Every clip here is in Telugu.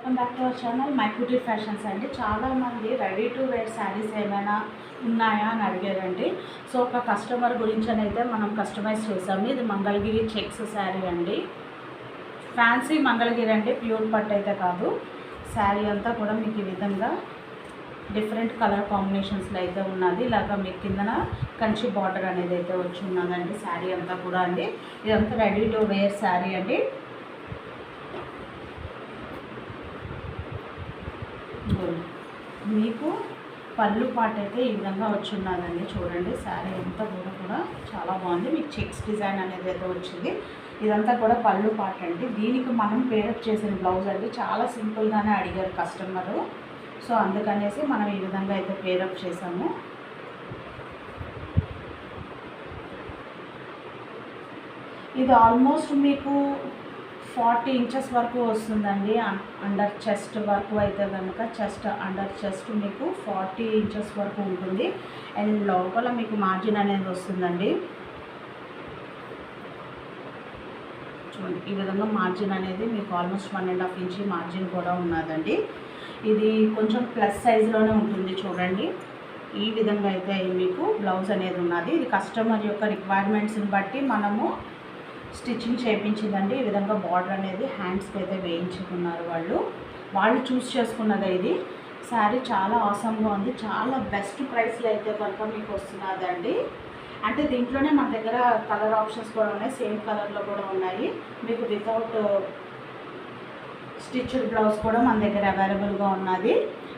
Welcome back to our channel my beauty fashions అండి. చాలామంది రెడీ టు వేర్ శారీస్ ఏమైనా ఉన్నాయా అని అడిగారండి. సో ఒక కస్టమర్ గురించి అయితే మనం కస్టమైజ్ చేసాము. ఇది మంగళగిరి చెక్స్ శారీ అండి, ఫ్యాన్సీ మంగళగిరి అండి, ప్యూర్ పట్టు అయితే కాదు. శారీ అంతా కూడా మీకు ఈ విధంగా డిఫరెంట్ కలర్ కాంబినేషన్స్లో అయితే ఉన్నది. ఇలాగా మీకు కిందన కంచి బార్డర్ అనేది అయితే వచ్చి ఉన్నదండి. శారీ అంతా కూడా అండి, ఇదంతా రెడీ టు వేర్ శారీ అండి. మీకు పళ్ళు పాట అయితే ఈ విధంగా వచ్చి ఉన్నదండి. చూడండి శారీ అంతా కూడా చాలా బాగుంది. మీకు చెక్స్ డిజైన్ అనేది అయితే వచ్చింది. ఇదంతా కూడా పళ్ళు పాట అండి. దీనికి మనం పేరప్ చేసిన బ్లౌజ్ అండి. చాలా సింపుల్గానే అడిగారు కస్టమరు, సో అందుకనేసి మనం ఈ విధంగా అయితే పేరప్ చేసాము. ఇది ఆల్మోస్ట్ మీకు 40 ఇంచెస్ వరకు వస్తుందండి. అండర్ చెస్ట్ వరకు అయితే కనుక అండర్ చెస్ట్ మీకు 40 ఇంచెస్ వరకు ఉంటుంది. అండ్ లోపల మీకు మార్జిన్ అనేది వస్తుందండి. చూడండి, ఈ విధంగా మార్జిన్ అనేది మీకు ఆల్మోస్ట్ 1.5 ఇంచ్ మార్జిన్ కూడా ఉన్నదండి. ఇది కొంచెం ప్లస్ సైజులోనే ఉంటుంది. చూడండి, ఈ విధంగా అయితే మీకు బ్లౌజ్ అనేది ఉన్నది. ఇది కస్టమర్ యొక్క రిక్వైర్మెంట్స్ని బట్టి మనము స్టిచ్చింగ్ చేయించిందండి. ఈ విధంగా బార్డర్ అనేది హ్యాండ్స్కి అయితే వేయించుకున్నారు వాళ్ళు చూస్ చేసుకున్నది. ఇది శారీ చాలా ఆసమ్గా ఉంది. చాలా బెస్ట్ ప్రైస్లో అయితే కనుక మీకు వస్తున్నదండి. అంటే దీంట్లోనే మన దగ్గర కలర్ ఆప్షన్స్ కూడా ఉన్నాయి, సేమ్ కలర్లో కూడా ఉన్నాయి. మీకు వితౌట్ స్టిచ్డ్ బ్లౌజ్ కూడా మన దగ్గర అవైలబుల్గా ఉన్నది.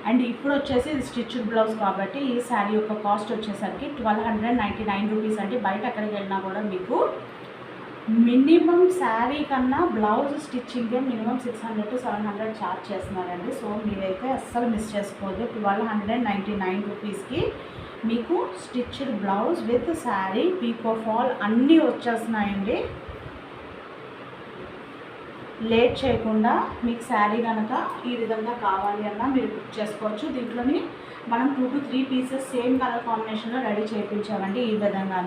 అండ్ ఇప్పుడు వచ్చేసి ఇది స్టిచ్డ్ బ్లౌజ్ కాబట్టి ఈ శారీ యొక్క కాస్ట్ వచ్చేసరికి 1299 రూపీస్ అండి. బయట ఎక్కడికి వెళ్ళినా కూడా మీకు మినిమం శారీ కన్నా బ్లౌజ్ స్టిచ్చింగ్కే మినిమం 600 to 700 ఛార్జ్ చేస్తున్నారండి. సో మీరైతే అస్సలు మిస్ చేసుకోవద్దు. 1299 రూపీస్కి మీకు stitched blouse with sari, pico fall అన్నీ వచ్చేస్తున్నాయండి. లేట్ చేయకుండా మీకు శారీ కనుక ఈ విధంగా కావాలి అన్నా మీరు బుక్ చేసుకోవచ్చు. దీంట్లోని మనం 2 to 3 పీసెస్ సేమ్ కలర్ కాంబినేషన్లో రెడీ చేయించామండి. ఈ విధంగా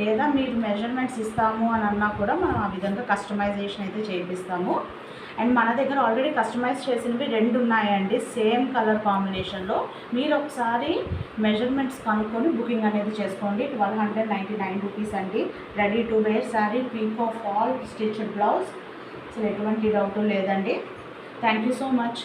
లేదా మీరు మెజర్మెంట్స్ ఇస్తాము అని అన్నా కూడా మనం ఆ విధంగా కస్టమైజేషన్ అయితే చేయిస్తాము. అండ్ మన దగ్గర ఆల్రెడీ కస్టమైజ్ చేసినవి 2 ఉన్నాయండి సేమ్ కలర్ కాంబినేషన్లో. మీరు ఒకసారి మెజర్మెంట్స్ కనుక్కొని బుకింగ్ అనేది చేసుకోండి. 1299 రూపీస్ అండి. Ready to wear sari, pico fall, stitched blouse, అసలు ఎటువంటి డౌట్ లేదండి. Thank you so much.